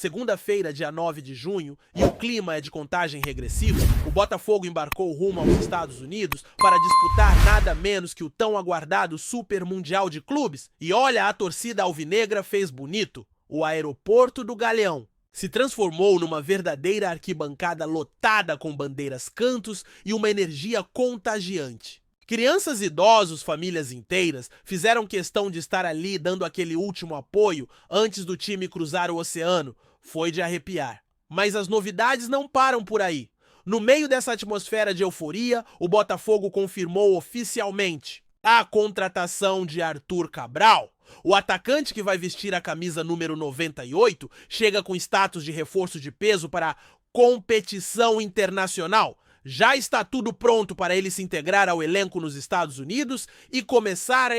Segunda-feira, dia 9 de junho, e o clima é de contagem regressiva, o Botafogo embarcou rumo aos Estados Unidos para disputar nada menos que o tão aguardado Super Mundial de Clubes. E olha, a torcida alvinegra fez bonito. O aeroporto do Galeão se transformou numa verdadeira arquibancada lotada com bandeiras, cantos e uma energia contagiante. Crianças, idosos, famílias inteiras fizeram questão de estar ali dando aquele último apoio antes do time cruzar o oceano. Foi de arrepiar. Mas as novidades não param por aí. No meio dessa atmosfera de euforia, o Botafogo confirmou oficialmente a contratação de Arthur Cabral. O atacante que vai vestir a camisa número 98 chega com status de reforço de peso para a competição internacional. Já está tudo pronto para ele se integrar ao elenco nos Estados Unidos e começar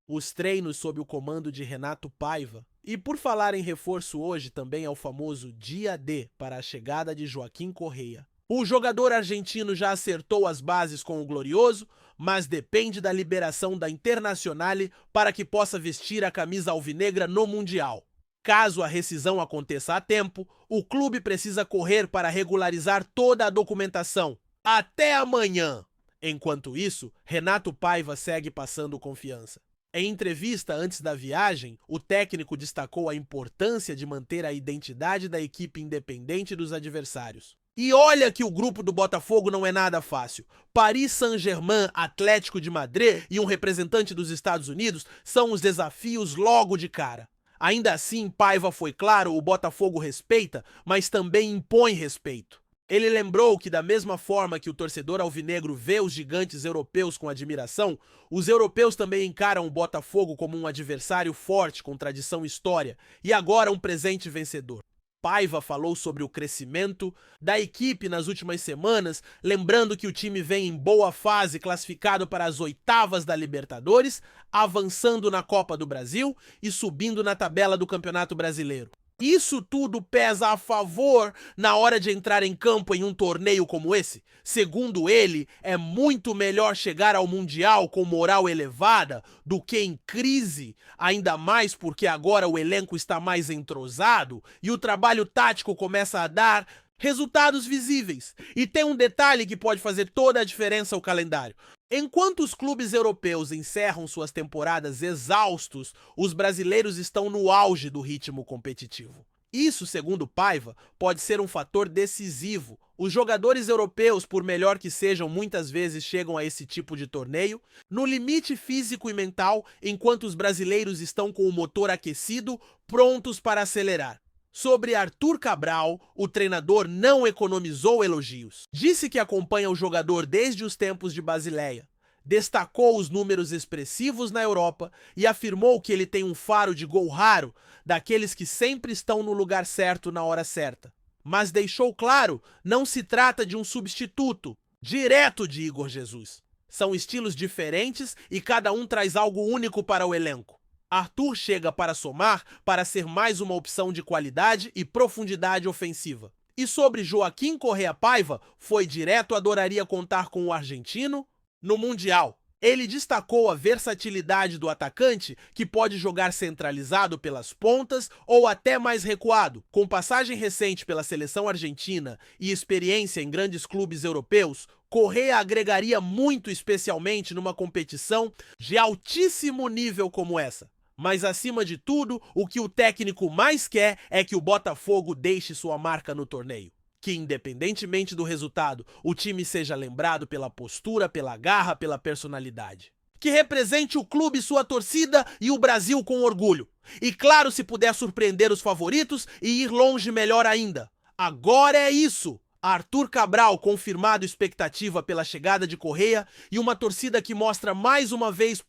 os treinos sob o comando de Renato Paiva. E por falar em reforço, hoje também é o famoso dia D para a chegada de Joaquim Correa. O jogador argentino já acertou as bases com o Glorioso, mas depende da liberação da Internazionale para que possa vestir a camisa alvinegra no Mundial. Caso a rescisão aconteça a tempo, o clube precisa correr para regularizar toda a documentação. Até amanhã! Enquanto isso, Renato Paiva segue passando confiança. Em entrevista antes da viagem, o técnico destacou a importância de manter a identidade da equipe independente dos adversários. E olha que o grupo do Botafogo não é nada fácil. Paris Saint-Germain, Atlético de Madrid e um representante dos Estados Unidos são os desafios logo de cara. Ainda assim, Paiva foi claro, o Botafogo respeita, mas também impõe respeito. Ele lembrou que da mesma forma que o torcedor alvinegro vê os gigantes europeus com admiração, os europeus também encaram o Botafogo como um adversário forte com tradição e história, e agora um presente vencedor. Paiva falou sobre o crescimento da equipe nas últimas semanas, lembrando que o time vem em boa fase, classificado para as oitavas da Libertadores, avançando na Copa do Brasil e subindo na tabela do Campeonato Brasileiro. Isso tudo pesa a favor na hora de entrar em campo em um torneio como esse. Segundo ele, é muito melhor chegar ao Mundial com moral elevada do que em crise, ainda mais porque agora o elenco está mais entrosado e o trabalho tático começa a dar resultados visíveis. E tem um detalhe que pode fazer toda a diferença ao calendário. Enquanto os clubes europeus encerram suas temporadas exaustos, os brasileiros estão no auge do ritmo competitivo. Isso, segundo Paiva, pode ser um fator decisivo. Os jogadores europeus, por melhor que sejam, muitas vezes chegam a esse tipo de torneio no limite físico e mental, enquanto os brasileiros estão com o motor aquecido, prontos para acelerar. Sobre Arthur Cabral, o treinador não economizou elogios. Disse que acompanha o jogador desde os tempos de Basileia. Destacou os números expressivos na Europa e afirmou que ele tem um faro de gol raro, daqueles que sempre estão no lugar certo na hora certa. Mas deixou claro, não se trata de um substituto direto de Igor Jesus. São estilos diferentes e cada um traz algo único para o elenco. Arthur chega para somar, para ser mais uma opção de qualidade e profundidade ofensiva. E sobre Joaquim Correa Paiva, foi direto, adoraria contar com o argentino no Mundial. Ele destacou a versatilidade do atacante, que pode jogar centralizado pelas pontas ou até mais recuado. Com passagem recente pela seleção argentina e experiência em grandes clubes europeus, Correa agregaria muito, especialmente numa competição de altíssimo nível como essa. Mas acima de tudo, o que o técnico mais quer é que o Botafogo deixe sua marca no torneio. Que, independentemente do resultado, o time seja lembrado pela postura, pela garra, pela personalidade. Que represente o clube, sua torcida e o Brasil com orgulho. E claro, se puder surpreender os favoritos e ir longe, melhor ainda. Agora é isso! Arthur Cabral, confirmado expectativa pela chegada de Correa e uma torcida que mostra mais uma vez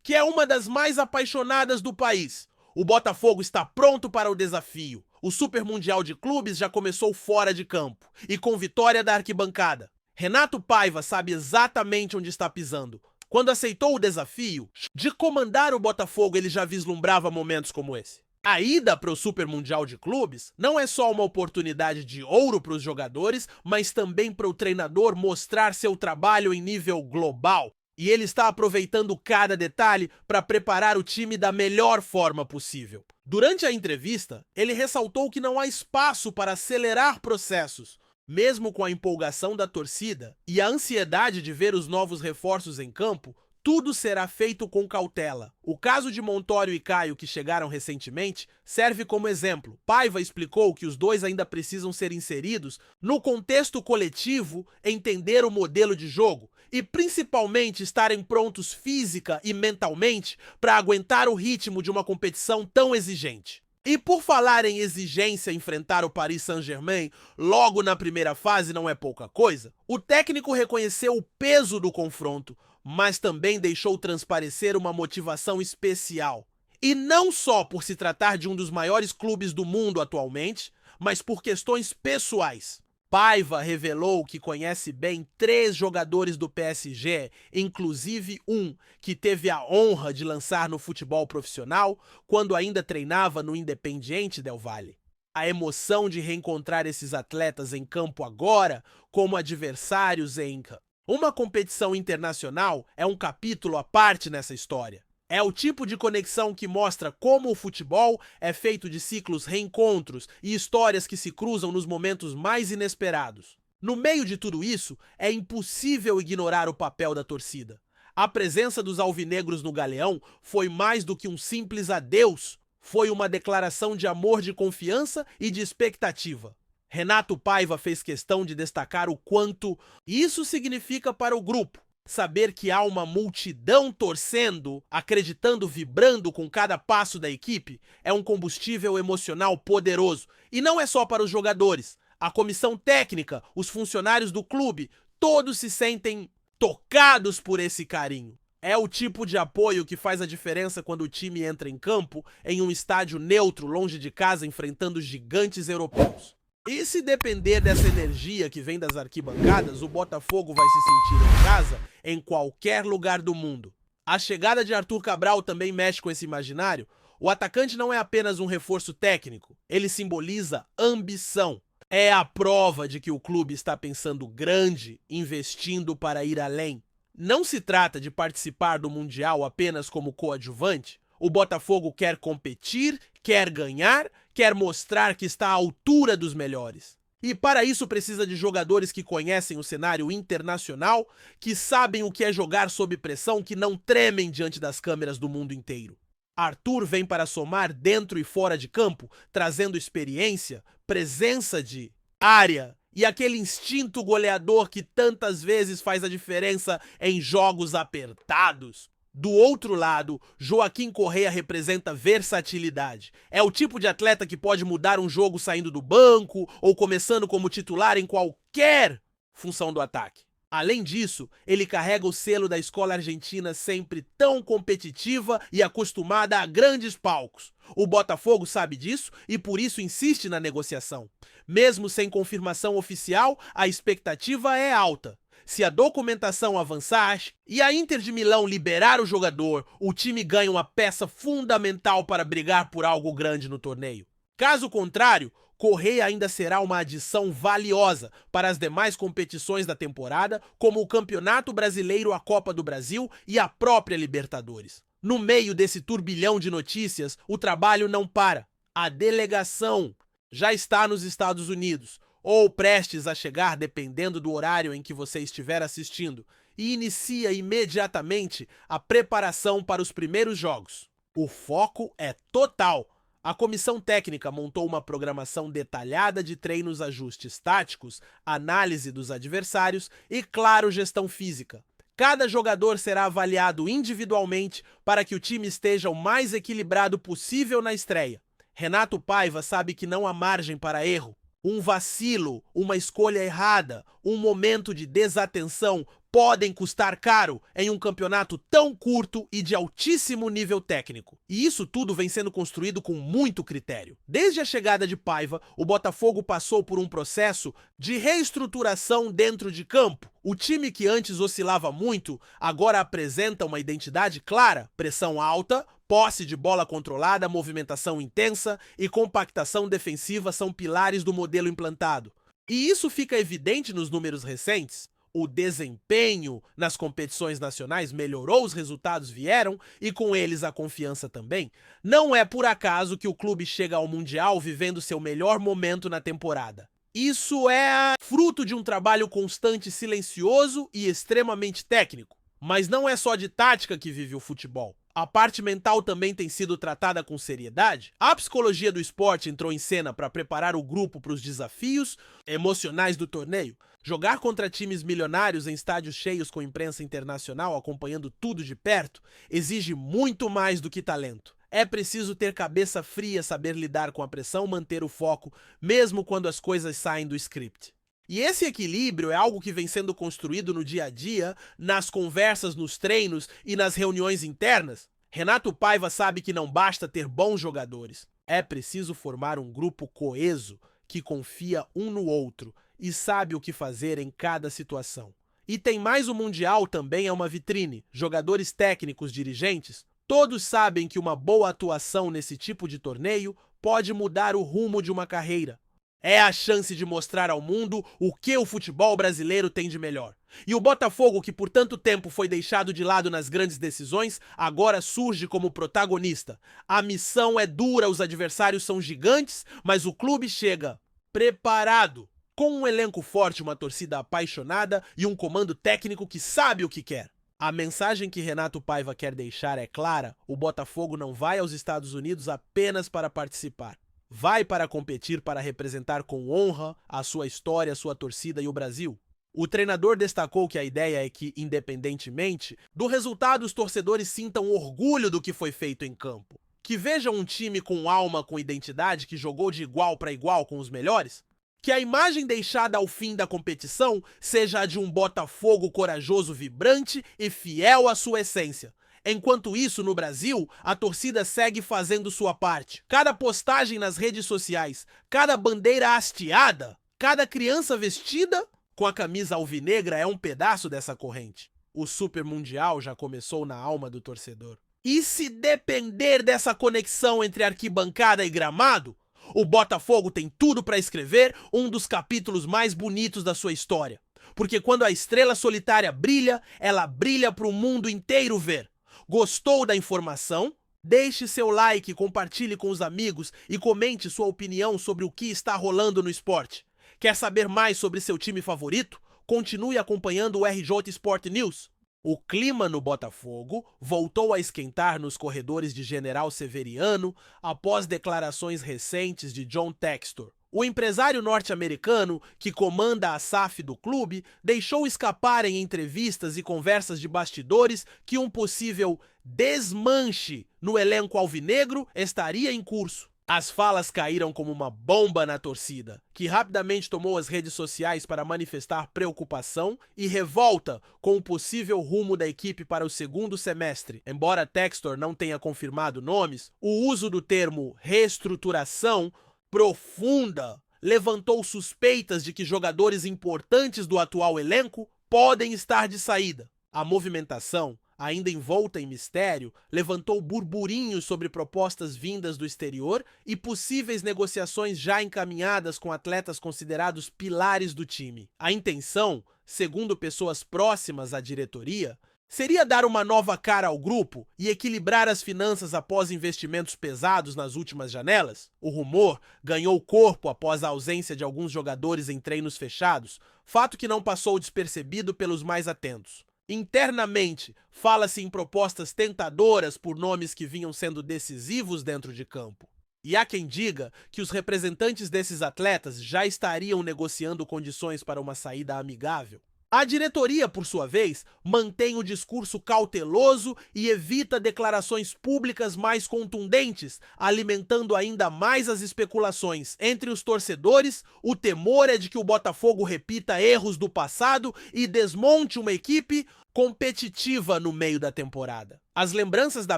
que é uma das mais apaixonadas do país. O Botafogo está pronto para o desafio. O Super Mundial de Clubes já começou fora de campo e com vitória da arquibancada. Renato Paiva sabe exatamente onde está pisando. Quando aceitou o desafio de comandar o Botafogo, ele já vislumbrava momentos como esse. A ida para o Super Mundial de Clubes não é só uma oportunidade de ouro para os jogadores, mas também para o treinador mostrar seu trabalho em nível global. E ele está aproveitando cada detalhe para preparar o time da melhor forma possível. Durante a entrevista, ele ressaltou que não há espaço para acelerar processos, mesmo com a empolgação da torcida e a ansiedade de ver os novos reforços em campo. Tudo será feito com cautela. O caso de Montório e Caio, que chegaram recentemente, serve como exemplo. Paiva explicou que os dois ainda precisam ser inseridos no contexto coletivo, entender o modelo de jogo e principalmente estarem prontos física e mentalmente para aguentar o ritmo de uma competição tão exigente. E por falar em exigência enfrentar o Paris Saint-Germain logo na primeira fase não é pouca coisa, o técnico reconheceu o peso do confronto, mas também deixou transparecer uma motivação especial. E não só por se tratar de um dos maiores clubes do mundo atualmente, mas por questões pessoais. Paiva revelou que conhece bem 3 jogadores do PSG, inclusive um que teve a honra de lançar no futebol profissional quando ainda treinava no Independiente del Valle. A emoção de reencontrar esses atletas em campo agora, como adversários em uma competição internacional, é um capítulo à parte nessa história. É o tipo de conexão que mostra como o futebol é feito de ciclos, reencontros e histórias que se cruzam nos momentos mais inesperados. No meio de tudo isso, é impossível ignorar o papel da torcida. A presença dos alvinegros no Galeão foi mais do que um simples adeus, foi uma declaração de amor, de confiança e de expectativa. Renato Paiva fez questão de destacar o quanto isso significa para o grupo. Saber que há uma multidão torcendo, acreditando, vibrando com cada passo da equipe é um combustível emocional poderoso. E não é só para os jogadores. A comissão técnica, os funcionários do clube, todos se sentem tocados por esse carinho. É o tipo de apoio que faz a diferença quando o time entra em campo em um estádio neutro, longe de casa, enfrentando gigantes europeus. E se depender dessa energia que vem das arquibancadas, o Botafogo vai se sentir em casa em qualquer lugar do mundo. A chegada de Arthur Cabral também mexe com esse imaginário. O atacante não é apenas um reforço técnico, ele simboliza ambição. É a prova de que o clube está pensando grande, investindo para ir além. Não se trata de participar do Mundial apenas como coadjuvante. O Botafogo quer competir, quer ganhar, quer mostrar que está à altura dos melhores. E para isso precisa de jogadores que conhecem o cenário internacional, que sabem o que é jogar sob pressão, que não tremem diante das câmeras do mundo inteiro. Arthur vem para somar dentro e fora de campo, trazendo experiência, presença de área e aquele instinto goleador que tantas vezes faz a diferença em jogos apertados. Do outro lado, Joaquim Correa representa versatilidade. É o tipo de atleta que pode mudar um jogo saindo do banco ou começando como titular em qualquer função do ataque. Além disso, ele carrega o selo da escola argentina sempre tão competitiva e acostumada a grandes palcos. O Botafogo sabe disso e por isso insiste na negociação. Mesmo sem confirmação oficial, a expectativa é alta. Se a documentação avançar e a Inter de Milão liberar o jogador, o time ganha uma peça fundamental para brigar por algo grande no torneio. Caso contrário, Correa ainda será uma adição valiosa para as demais competições da temporada, como o Campeonato Brasileiro, a Copa do Brasil e a própria Libertadores. No meio desse turbilhão de notícias, o trabalho não para. A delegação já está nos Estados Unidos, ou prestes a chegar, dependendo do horário em que você estiver assistindo, e inicia imediatamente a preparação para os primeiros jogos. O foco é total. A comissão técnica montou uma programação detalhada de treinos, ajustes táticos, análise dos adversários e, claro, gestão física. Cada jogador será avaliado individualmente para que o time esteja o mais equilibrado possível na estreia. Renato Paiva sabe que não há margem para erro. Um vacilo, uma escolha errada, um momento de desatenção podem custar caro em um campeonato tão curto e de altíssimo nível técnico. E isso tudo vem sendo construído com muito critério. Desde a chegada de Paiva, o Botafogo passou por um processo de reestruturação dentro de campo. O time que antes oscilava muito, agora apresenta uma identidade clara, pressão alta, posse de bola controlada, movimentação intensa e compactação defensiva são pilares do modelo implantado. E isso fica evidente nos números recentes. O desempenho nas competições nacionais melhorou, os resultados vieram e com eles a confiança também. Não é por acaso que o clube chega ao Mundial vivendo seu melhor momento na temporada. Isso é fruto de um trabalho constante, silencioso e extremamente técnico. Mas não é só de tática que vive o futebol. A parte mental também tem sido tratada com seriedade. A psicologia do esporte entrou em cena para preparar o grupo para os desafios emocionais do torneio. Jogar contra times milionários em estádios cheios com imprensa internacional acompanhando tudo de perto exige muito mais do que talento. É preciso ter cabeça fria, saber lidar com a pressão, manter o foco, mesmo quando as coisas saem do script. E esse equilíbrio é algo que vem sendo construído no dia a dia, nas conversas, nos treinos e nas reuniões internas. Renato Paiva sabe que não basta ter bons jogadores. É preciso formar um grupo coeso que confia um no outro e sabe o que fazer em cada situação. E tem mais, o Mundial também é uma vitrine. Jogadores, técnicos, dirigentes, todos sabem que uma boa atuação nesse tipo de torneio pode mudar o rumo de uma carreira. É a chance de mostrar ao mundo o que o futebol brasileiro tem de melhor. E o Botafogo, que por tanto tempo foi deixado de lado nas grandes decisões, agora surge como protagonista. A missão é dura, os adversários são gigantes, mas o clube chega preparado, com um elenco forte, uma torcida apaixonada e um comando técnico que sabe o que quer. A mensagem que Renato Paiva quer deixar é clara: o Botafogo não vai aos Estados Unidos apenas para participar. Vai para competir, para representar com honra a sua história, a sua torcida e o Brasil. O treinador destacou que a ideia é que, independentemente do resultado, os torcedores sintam orgulho do que foi feito em campo. Que vejam um time com alma, com identidade, que jogou de igual para igual com os melhores. Que a imagem deixada ao fim da competição seja a de um Botafogo corajoso, vibrante e fiel à sua essência. Enquanto isso, no Brasil, a torcida segue fazendo sua parte. Cada postagem nas redes sociais, cada bandeira hasteada, cada criança vestida com a camisa alvinegra é um pedaço dessa corrente. O Super Mundial já começou na alma do torcedor. E se depender dessa conexão entre arquibancada e gramado, o Botafogo tem tudo para escrever um dos capítulos mais bonitos da sua história. Porque quando a estrela solitária brilha, ela brilha para o mundo inteiro ver. Gostou da informação? Deixe seu like, compartilhe com os amigos e comente sua opinião sobre o que está rolando no esporte. Quer saber mais sobre seu time favorito? Continue acompanhando o RJ Sport News. O clima no Botafogo voltou a esquentar nos corredores de General Severiano após declarações recentes de John Textor. O empresário norte-americano, que comanda a SAF do clube, deixou escapar em entrevistas e conversas de bastidores que um possível desmanche no elenco alvinegro estaria em curso. As falas caíram como uma bomba na torcida, que rapidamente tomou as redes sociais para manifestar preocupação e revolta com o possível rumo da equipe para o segundo semestre. Embora Textor não tenha confirmado nomes, o uso do termo reestruturação profunda levantou suspeitas de que jogadores importantes do atual elenco podem estar de saída. A movimentação, ainda envolta em mistério, levantou burburinhos sobre propostas vindas do exterior e possíveis negociações já encaminhadas com atletas considerados pilares do time. A intenção, segundo pessoas próximas à diretoria, seria dar uma nova cara ao grupo e equilibrar as finanças após investimentos pesados nas últimas janelas. O rumor ganhou corpo após a ausência de alguns jogadores em treinos fechados, fato que não passou despercebido pelos mais atentos. Internamente, fala-se em propostas tentadoras por nomes que vinham sendo decisivos dentro de campo. E há quem diga que os representantes desses atletas já estariam negociando condições para uma saída amigável. A diretoria, por sua vez, mantém o discurso cauteloso e evita declarações públicas mais contundentes, alimentando ainda mais as especulações. Entre os torcedores, o temor é de que o Botafogo repita erros do passado e desmonte uma equipe competitiva no meio da temporada. As lembranças da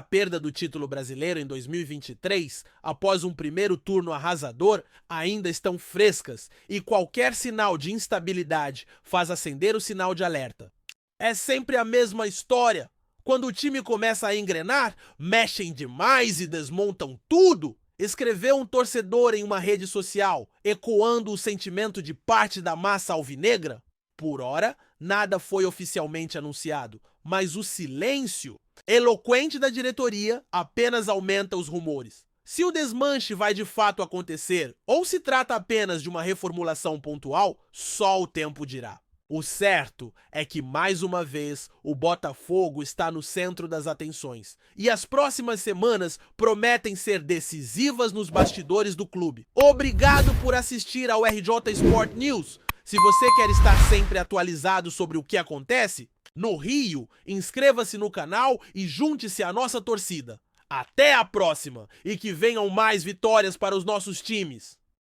perda do título brasileiro em 2023, após um primeiro turno arrasador, ainda estão frescas e qualquer sinal de instabilidade faz acender o sinal de alerta. É sempre a mesma história. Quando o time começa a engrenar, mexem demais e desmontam tudo. Escreveu um torcedor em uma rede social, ecoando o sentimento de parte da massa alvinegra. Por hora, nada foi oficialmente anunciado, mas o silêncio eloquente da diretoria apenas aumenta os rumores. Se o desmanche vai de fato acontecer ou se trata apenas de uma reformulação pontual, só o tempo dirá. O certo é que, mais uma vez, o Botafogo está no centro das atenções e as próximas semanas prometem ser decisivas nos bastidores do clube. Obrigado por assistir ao RJ Sport News. Se você quer estar sempre atualizado sobre o que acontece no Rio, inscreva-se no canal e junte-se à nossa torcida. Até a próxima e que venham mais vitórias para os nossos times!